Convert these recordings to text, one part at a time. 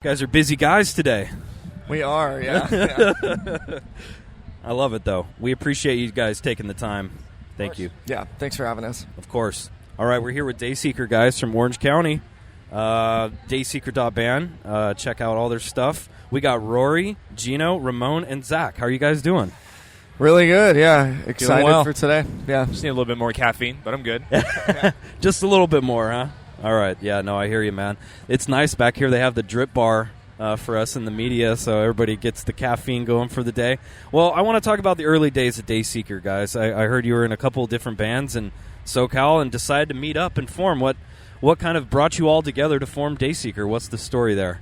You guys are busy guys today. We are, yeah. I love it, though. We appreciate you guys taking the time. Thank you. Yeah, thanks for having us. Of course. All right, we're here with Dayseeker guys from Orange County. Dayseeker.band. Check out all their stuff. We got Rory, Gino, Ramon, and Zach. How are you guys doing? Really good, yeah. Excited for today. Yeah. Just need a little bit more caffeine, but I'm good. Just a little bit more, huh? All right. Yeah, no, I hear you, man. It's nice back here. They have the drip bar for us in the media, so everybody gets the caffeine going for the day. Well, I want to talk about the early days of Dayseeker, guys. I heard you were in a couple of different bands in SoCal and decided to meet up and form. What kind of brought you all together to form Dayseeker? What's the story there?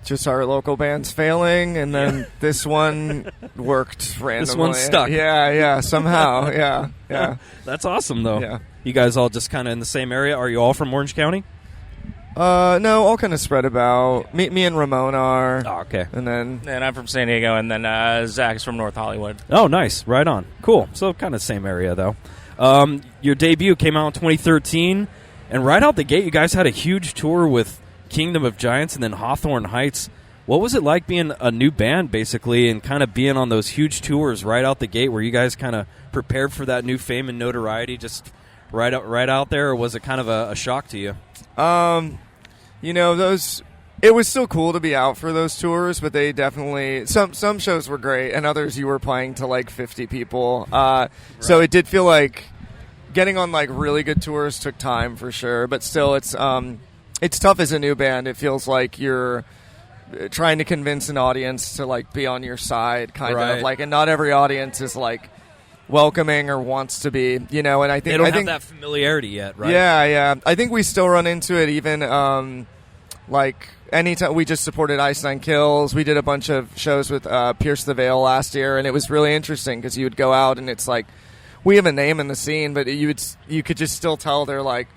Just our local bands failing, and then this one worked randomly. This one stuck. Yeah, somehow, yeah. That's awesome, though. Yeah. You guys all just kind of in the same area? Are you all from Orange County? No, all kind of spread about. Me and Ramon are. Oh, okay. And I'm from San Diego, and then Zach's from North Hollywood. Oh, nice. Right on. Cool. So kind of same area, though. Your debut came out in 2013, and right out the gate, you guys had a huge tour with Kingdom of Giants and then Hawthorne Heights. What was it like being a new band, basically, and kind of being on those huge tours right out the gate? Were you guys kind of prepared for that new fame and notoriety just right out there, or was it kind of a shock to you? It was still cool to be out for those tours, but they definitely some shows were great, and others you were playing to like 50 people. Right. So it did feel like getting on like really good tours took time for sure, but still it's tough as a new band. It feels like you're trying to convince an audience to like be on your side, kind of like, and not every audience is like welcoming or wants to be, and I think they don't have that familiarity yet, right? Yeah. I think we still run into it even like anytime. We just supported Ice Nine Kills. We did a bunch of shows with Pierce the Veil last year, and it was really interesting because you would go out and it's like we have a name in the scene, but you could just still tell they're like,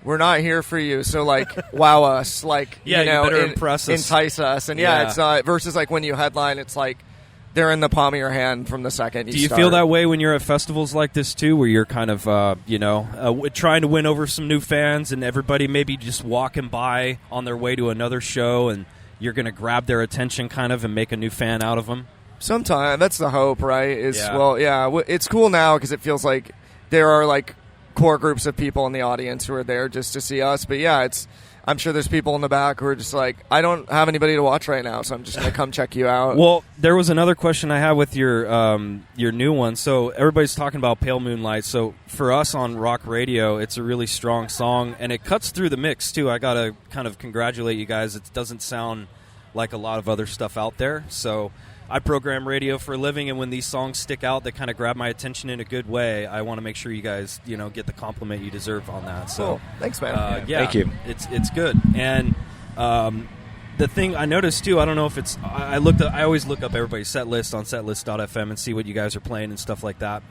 we're not here for you, so like wow us, like you better impress us, entice us, and it's not versus like when you headline, it's like they're in the palm of your hand from the second you start. Do you feel that way when you're at festivals like this too, where you're kind of trying to win over some new fans, and everybody maybe just walking by on their way to another show, and you're going to grab their attention kind of and make a new fan out of them? Sometimes that's the hope, right? It's cool now because it feels like there are like core groups of people in the audience who are there just to see us, but I'm sure there's people in the back who are just like, I don't have anybody to watch right now, so I'm just going to come check you out. Well, there was another question I had with your new one. So everybody's talking about Pale Moonlight. So for us on rock radio, it's a really strong song, and it cuts through the mix too. I got to kind of congratulate you guys. It doesn't sound like a lot of other stuff out there. So I program radio for a living, and when these songs stick out, they kind of grab my attention in a good way. I want to make sure you guys, get the compliment you deserve on that. So, cool. Thanks, man. Thank you. It's good. And the thing I noticed too, I don't know if it's. I always look up everybody's set list on setlist.fm and see what you guys are playing and stuff like that.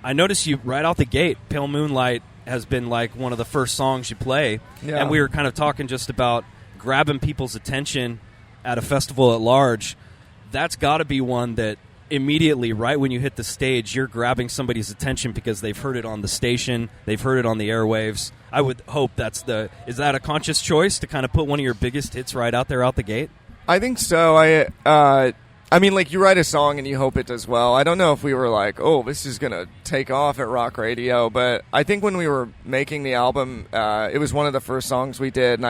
I noticed you right out the gate. Pale Moonlight has been like one of the first songs you play, and we were kind of talking just about grabbing people's attention at a festival at large. That's got to be one that immediately, right when you hit the stage, you're grabbing somebody's attention because they've heard it on the station, they've heard it on the airwaves. I would hope is that a conscious choice to kind of put one of your biggest hits right out there out the gate? I think so. I mean, like, you write a song and you hope it does well. I don't know if we were like, oh, this is going to take off at rock radio, but I think when we were making the album, it was one of the first songs we did, and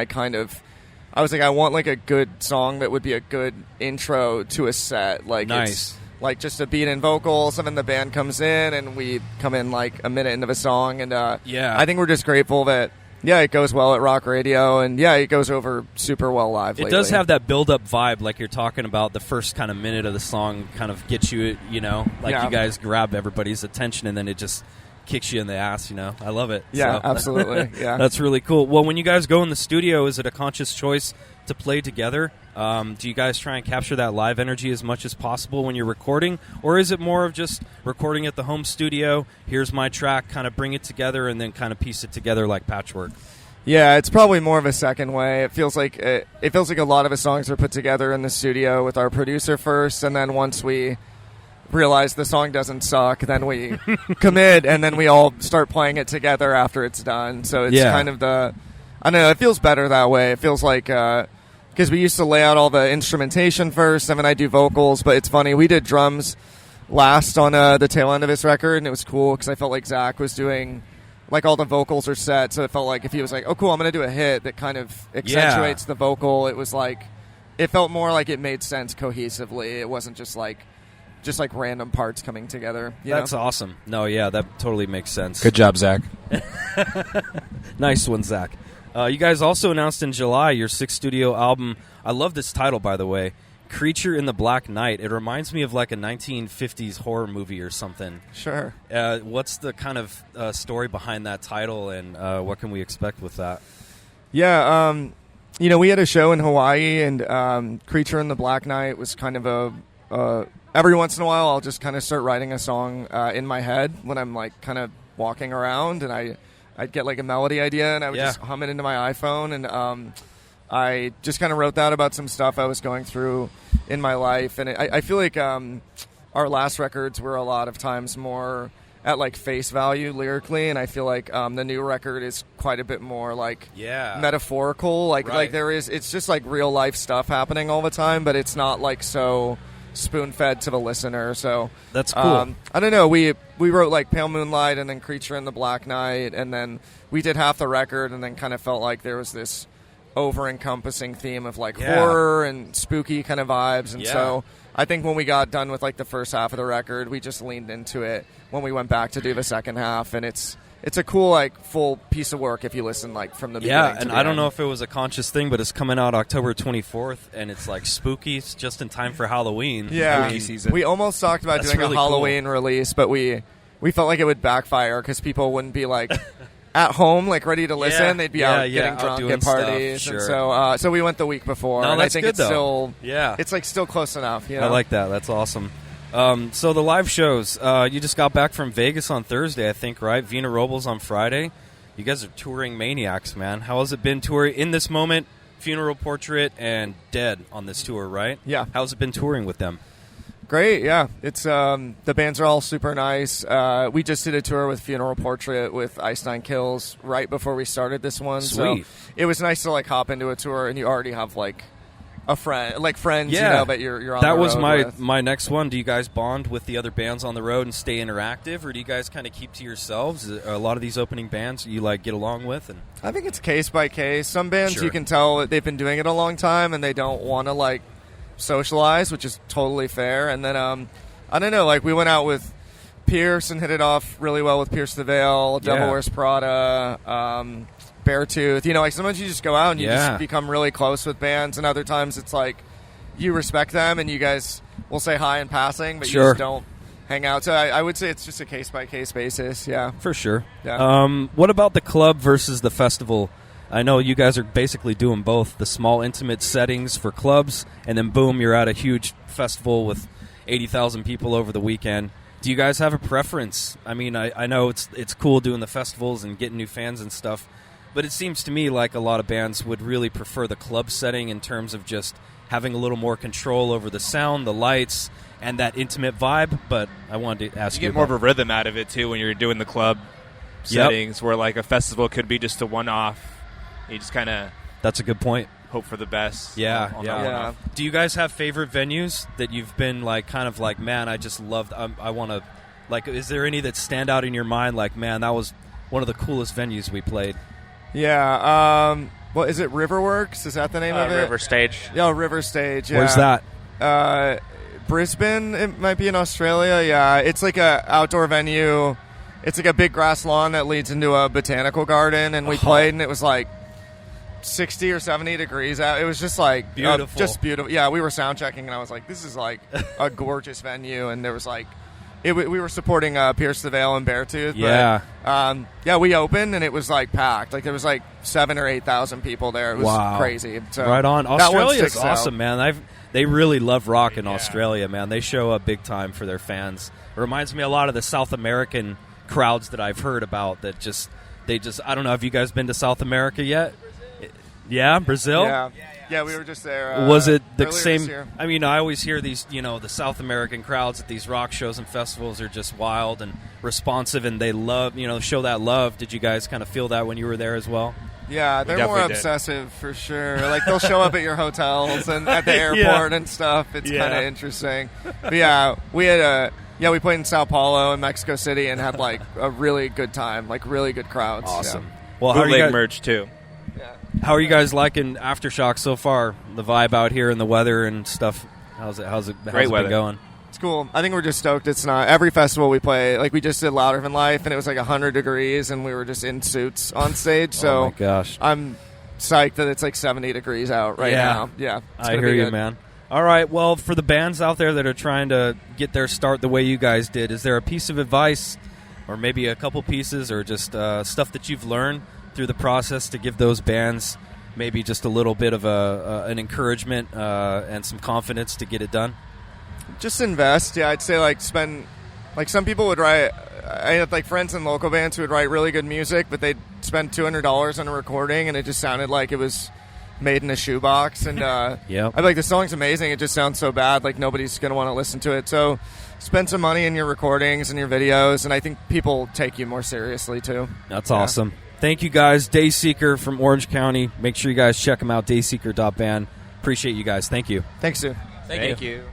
I was like, I want like a good song that would be a good intro to a set. Like, nice. It's like just a beat and vocals, and then the band comes in, and we come in like a minute into the song, and I think we're just grateful that it goes well at rock radio, and it goes over super well live. It does have that build-up vibe, like you're talking about. The first kind of minute of the song kind of gets you, you guys grab everybody's attention, and then it just kicks you in the ass, I love it. Yeah, so, absolutely. Yeah, that's really cool. Well, when you guys go in the studio, is it a conscious choice to play together? Do you guys try and capture that live energy as much as possible when you're recording, or is it more of just recording at the home studio, here's my track, kind of bring it together and then kind of piece it together like patchwork? Yeah, it's probably more of a second way. It feels like a lot of the songs are put together in the studio with our producer first, and then once we realize the song doesn't suck, then we commit, and then we all start playing it together after it's done. So it's kind of I don't know, it feels better that way. It feels like because we used to lay out all the instrumentation first, and then I do vocals. But it's funny, we did drums last on the tail end of this record, and it was cool because I felt like Zach was doing, like, all the vocals are set, so it felt like if he was like, oh cool, I'm gonna do a hit that kind of accentuates the vocal, it was like, it felt more like it made sense cohesively. It wasn't just like random parts coming together. That's awesome. No, yeah, that totally makes sense. Good job, Zach. Nice one, Zach. You guys also announced in July your 6th studio album. I love this title, by the way, Creature in the Black Night. It reminds me of like a 1950s horror movie or something. Sure. What's the kind of story behind that title, and what can we expect with that? Yeah, we had a show in Hawaii, and Creature in the Black Night was kind of a every once in a while I'll just kind of start writing a song in my head when I'm like kind of walking around, and I'd get like a melody idea, and I would just hum it into my iPhone, and I just kind of wrote that about some stuff I was going through in my life. And I feel like our last records were a lot of times more at like face value lyrically, and I feel like the new record is quite a bit more like metaphorical, like there is, it's just like real life stuff happening all the time, but it's not like so spoon-fed to the listener. So that's cool. I don't know, we wrote like Pale Moonlight and then Creature in the Black Night, and then we did half the record, and then kind of felt like there was this over-encompassing theme of like horror and spooky kind of vibes, and so I think when we got done with like the first half of the record, we just leaned into it when we went back to do the second half, and it's a cool like full piece of work if you listen like from the beginning. Yeah, and I don't know if it was a conscious thing, but it's coming out October 24th, and it's like spooky. It's just in time for Halloween. Yeah, we almost talked about doing a Halloween release, but we felt like it would backfire because people wouldn't be like at home, like ready to listen. They'd be out getting drunk at parties, stuff, and so we went the week before. No, and that's I think good, it's though. still Yeah, it's like still close enough. You know? I like that. That's awesome. So the live shows, you just got back from Vegas on Thursday, I think, right? Vina Robles on Friday. You guys are touring maniacs, man. How has it been touring in this moment? Funeral Portrait and Dead on this tour, right? Yeah. How's it been touring with them? Great, yeah. It's the bands are all super nice. We just did a tour with Funeral Portrait with Ice Nine Kills right before we started this one. Sweet. So it was nice to like hop into a tour and you already have like a friend, like friends, you know, that you're on that the was road with. my next one. Do you guys bond with the other bands on the road and stay interactive, or do you guys kind of keep to yourselves? A lot of these opening bands you like get along with, and I think it's case by case. Some bands you can tell that they've been doing it a long time and they don't want to like socialize, which is totally fair. And then I don't know, like we went out with Pierce and hit it off really well with Pierce the Veil, Devil Wears Prada, Beartooth. You know, like sometimes you just go out and you just become really close with bands, and other times it's like you respect them and you guys will say hi in passing, but you just don't hang out. So I would say it's just a case by case basis. Yeah, for sure. Yeah. What about the club versus the festival? I know you guys are basically doing both, the small intimate settings for clubs, and then boom, you're at a huge festival with 80,000 people over the weekend. Do you guys have a preference? I mean, I know it's cool doing the festivals and getting new fans and stuff, but it seems to me like a lot of bands would really prefer the club setting in terms of just having a little more control over the sound, the lights, and that intimate vibe. But I wanted to ask you, get more of a rhythm out of it too when you're doing the club settings, where like a festival could be just a one-off. You just kind of that's a good point. Hope for the best. Yeah. Do you guys have favorite venues that you've been like kind of like, man, I just loved, I want to, like, is there any that stand out in your mind like, man, that was one of the coolest venues we played? Yeah. What is it, Riverworks? Is that the name of it? River Stage. Yeah, River Stage. Yeah. Where's that? Brisbane, it might be in Australia. Yeah, it's like a outdoor venue. It's like a big grass lawn that leads into a botanical garden, and we played, and it was like 60 or 70 degrees out. It was just like beautiful. Just beautiful. Yeah, we were sound checking, and I was like, this is like a gorgeous venue, and there was like we were supporting Pierce the Veil and Beartooth. But, we opened and it was like packed. Like there was like 7,000 or 8,000 people there. It was crazy. So right on. Australia's awesome, out. man. They really love rock in Australia, man. They show up big time for their fans. It reminds me a lot of the South American crowds that I've heard about that they just I don't know, have you guys been to South America yet? Yeah, Brazil? Yeah, we were just there. Was it the same? This year. I mean, I always hear these, you know, the South American crowds at these rock shows and festivals are just wild and responsive, and they love, you know, show that love. Did you guys kind of feel that when you were there as well? Yeah, they're more definitely did. obsessive for sure. Like they'll show up at your hotels and at the airport and stuff. It's kind of interesting. But yeah, we played in Sao Paulo and Mexico City and had like a really good time, like really good crowds. Awesome. Yeah. Well, how are you Bootleg guys, merch too. how are you guys liking Aftershock so far? The vibe out here and the weather and stuff. How's it Great weather. been going? It's cool. I think we're just stoked. It's not every festival we play. Like we just did Louder Than Life, and it was like 100 degrees, and we were just in suits on stage. So oh my gosh, I'm psyched that it's like 70 degrees out right now. Yeah, it's I gonna hear be you, good. man. All right, well, for the bands out there that are trying to get their start the way you guys did, is there a piece of advice, or maybe a couple pieces, or just stuff that you've learned through the process to give those bands maybe just a little bit of an encouragement and some confidence to get it done? Just invest. Yeah, I'd say like spend. Like some people would write. I had like friends in local bands who would write really good music, but they'd spend $200 on a recording, and it just sounded like it was made in a shoebox. And Yep. I'd be like, the song's amazing. It just sounds so bad. Like nobody's gonna want to listen to it. So spend some money in your recordings and your videos, and I think people take you more seriously too. That's awesome. Thank you guys. Dayseeker from Orange County. Make sure you guys check them out, dayseeker.band. Appreciate you guys. Thank you. Thanks, Sue. Thank you.